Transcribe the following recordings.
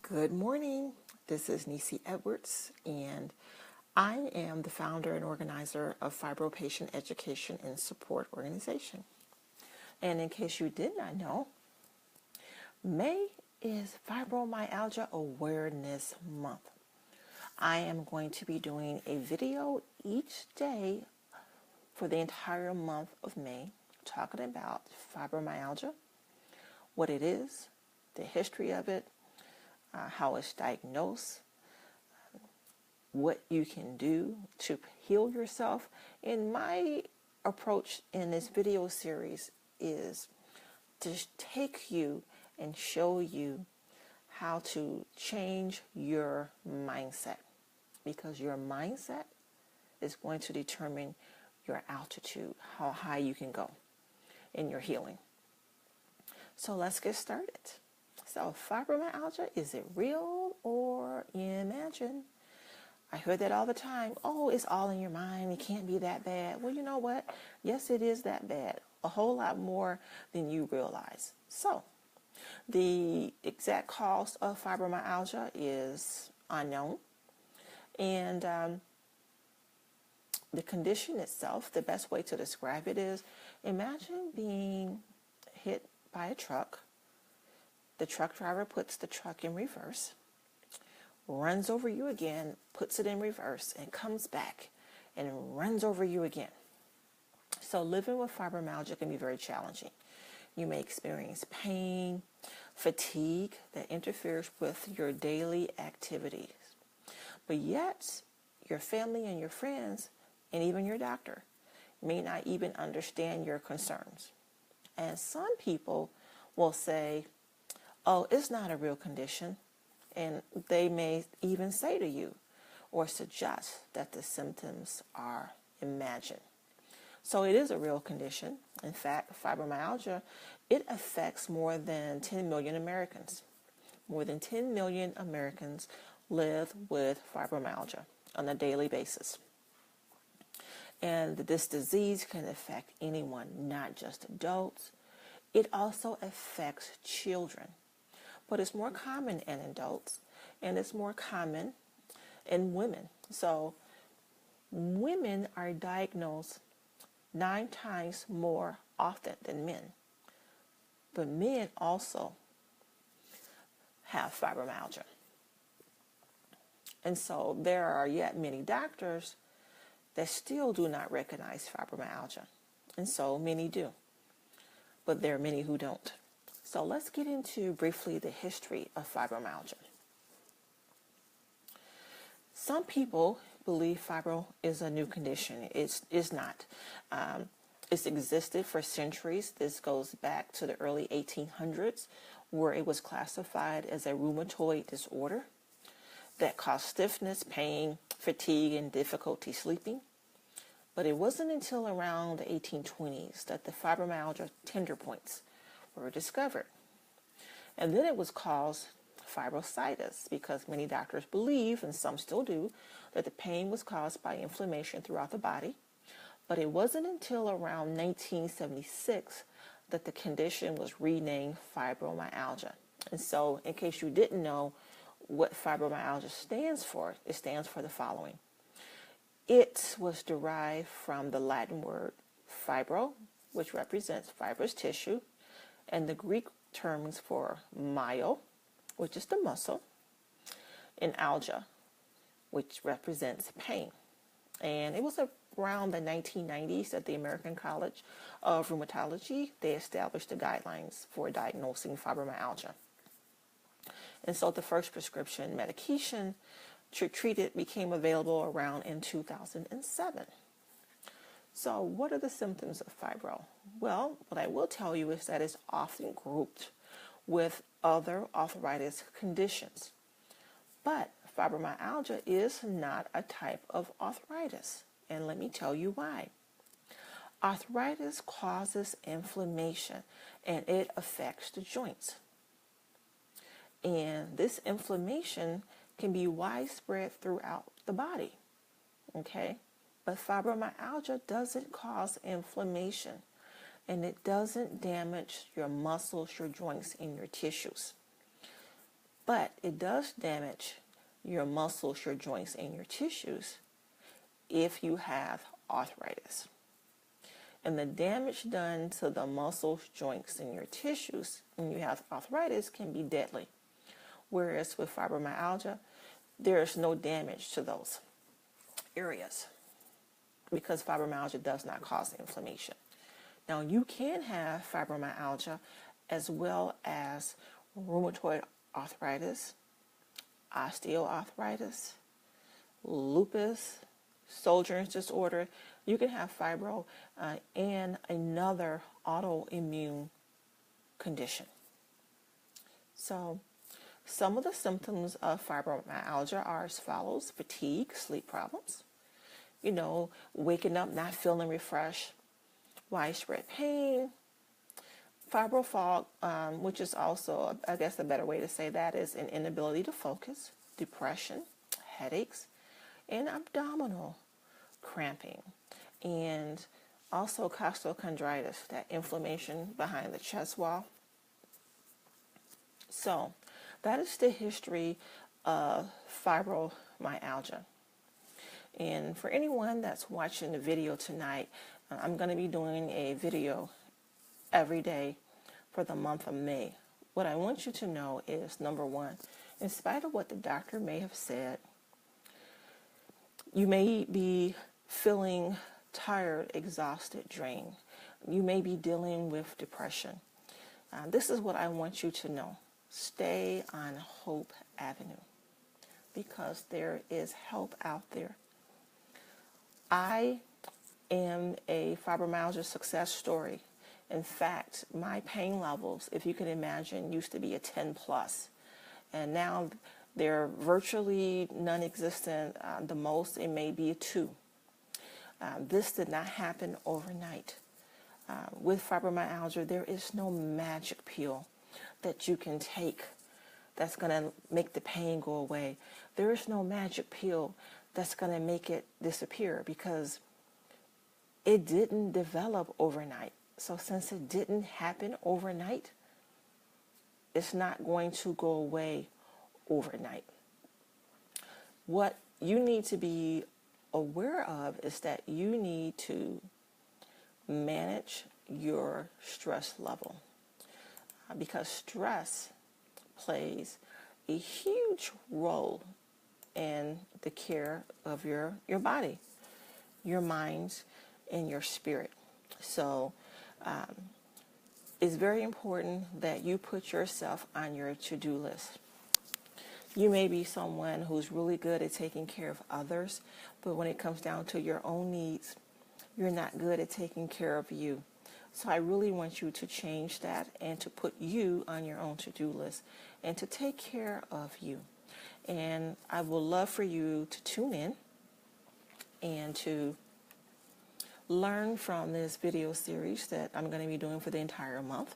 Good morning. This is Necie Edwards, and I am the founder and organizer of Fibro Patient Education and Support Organization. And in case you did not know, May is Fibromyalgia Awareness Month. I am going to be doing a video each day for the entire month of May talking about fibromyalgia, what it is, the history of it, how it's diagnosed, what you can do to heal yourself. And my approach in this video series is to take you and show you how to change your mindset, because your mindset is going to determine your altitude, how high you can go in your healing. So let's get started. So fibromyalgia, is it real or imagined? I heard that all the time. Oh, it's all in your mind. It can't be that bad. Well, you know what? Yes, it is that bad. A whole lot more than you realize. So the exact cause of fibromyalgia is unknown. And the condition itself, the best way to describe it is, imagine being hit by a truck. The truck driver puts the truck in reverse, runs over you again, puts it in reverse, and comes back and runs over you again. So living with fibromyalgia can be very challenging. You may experience pain, fatigue that interferes with your daily activities. But yet, your family and your friends, and even your doctor, may not even understand your concerns. And some people will say, oh, it's not a real condition. And they may even say to you or suggest that the symptoms are imagined. So it is a real condition. In fact, fibromyalgia, it affects more than 10 million Americans. More than 10 million Americans live with fibromyalgia on a daily basis. And this disease can affect anyone, not just adults. It also affects children. But it's more common in adults, and it's more common in women. So women are diagnosed 9 times more often than men. But men also have fibromyalgia. And so there are yet many doctors that still do not recognize fibromyalgia. And so many do. But there are many who don't. So let's get into briefly the history of fibromyalgia. Some people believe fibro is a new condition. It's not. It's existed for centuries. This goes back to the early 1800s, where it was classified as a rheumatoid disorder that caused stiffness, pain, fatigue, and difficulty sleeping. But it wasn't until around the 1820s that the fibromyalgia tender points were discovered. And then it was called fibrositis because many doctors believe, and some still do, that the pain was caused by inflammation throughout the body. But it wasn't until around 1976 that the condition was renamed fibromyalgia. And so, in case you didn't know what fibromyalgia stands for, it stands for the following. It was derived from the Latin word fibro, which represents fibrous tissue, and the Greek terms for myo, which is the muscle, and algia, which represents pain. And it was around the 1990s at the American College of Rheumatology, they established the guidelines for diagnosing fibromyalgia. And so the first prescription medication to treat it became available around in 2007. So what are the symptoms of fibro? Well, what I will tell you is that it's often grouped with other arthritis conditions. But fibromyalgia is not a type of arthritis. And let me tell you why. Arthritis causes inflammation, and it affects the joints. And this inflammation can be widespread throughout the body. Okay? But fibromyalgia doesn't cause inflammation, and it doesn't damage your muscles, your joints, and your tissues. But it does damage your muscles, your joints, and your tissues if you have arthritis. And the damage done to the muscles, joints, and your tissues when you have arthritis can be deadly. Whereas with fibromyalgia, there is no damage to those areas because fibromyalgia does not cause inflammation. Now, you can have fibromyalgia as well as rheumatoid arthritis, osteoarthritis, lupus, Sjogren's disorder. You can have fibro and another autoimmune condition. So, some of the symptoms of fibromyalgia are as follows: fatigue, sleep problems, waking up not feeling refreshed, widespread pain, fibro fog, which is also, I guess a better way to say that is an inability to focus, depression, headaches, and abdominal cramping, and also costochondritis, that inflammation behind the chest wall. So that is the history of fibromyalgia. And for anyone that's watching the video tonight, I'm going to be doing a video every day for the month of May. What I want you to know is, number one, in spite of what the doctor may have said, you may be feeling tired, exhausted, drained. You may be dealing with depression. This is what I want you to know. Stay on Hope Avenue because there is help out there. I am a fibromyalgia success story. In fact, my pain levels, if you can imagine, used to be a 10 plus. And now they're virtually non-existent. The most, it may be a 2. This did not happen overnight. With fibromyalgia, there is no magic pill that you can take that's going to make the pain go away. There is no magic pill that's going to make it disappear because it didn't develop overnight. So since it didn't happen overnight, it's not going to go away overnight. What you need to be aware of is that you need to manage your stress level because stress plays a huge role in the care of your body, your mind, and your spirit. So it's very important that you put yourself on your to-do list. You may be someone who's really good at taking care of others, but when it comes down to your own needs, you're not good at taking care of you. So I really want you to change that and to put you on your own to-do list and to take care of you. And I would love for you to tune in and to learn from this video series that I'm going to be doing for the entire month.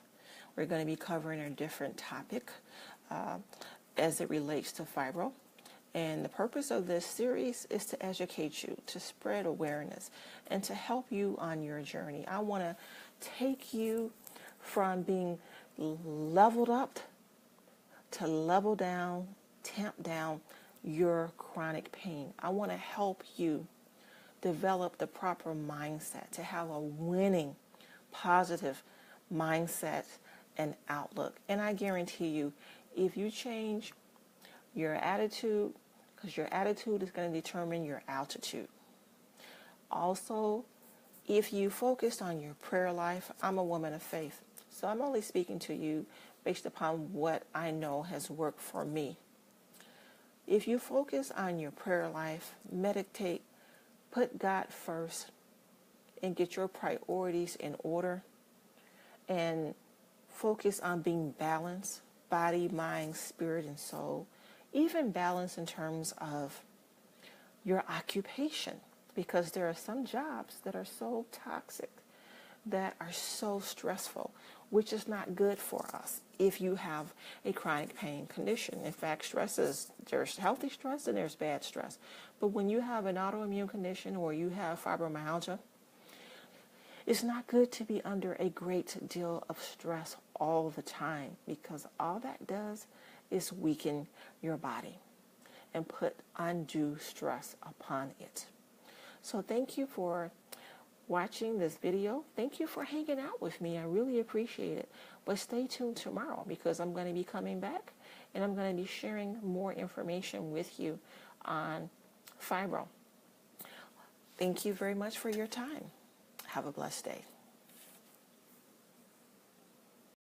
We're going to be covering a different topic as it relates to fibro. And the purpose of this series is to educate you, to spread awareness, and to help you on your journey. I want to take you from being leveled up to level down, tamp down your chronic pain. I want to help you develop the proper mindset, to have a winning, positive mindset and outlook. And I guarantee you, if you change your attitude, because your attitude is going to determine your altitude. Also, if you focus on your prayer life, I'm a woman of faith. So I'm only speaking to you based upon what I know has worked for me. If you focus on your prayer life, meditate, put God first, and get your priorities in order, and focus on being balanced, body, mind, spirit, and soul, even balance in terms of your occupation, because there are some jobs that are so toxic, that are so stressful, which is not good for us if you have a chronic pain condition. In fact, there's healthy stress and there's bad stress. But when you have an autoimmune condition or you have fibromyalgia, it's not good to be under a great deal of stress all the time, because all that does is weaken your body and put undue stress upon it. So thank you for watching this video. Thank you for hanging out with me. I really appreciate it. But stay tuned tomorrow, because I'm going to be coming back and I'm going to be sharing more information with you on fibro. Thank you very much for your time. Have a blessed day.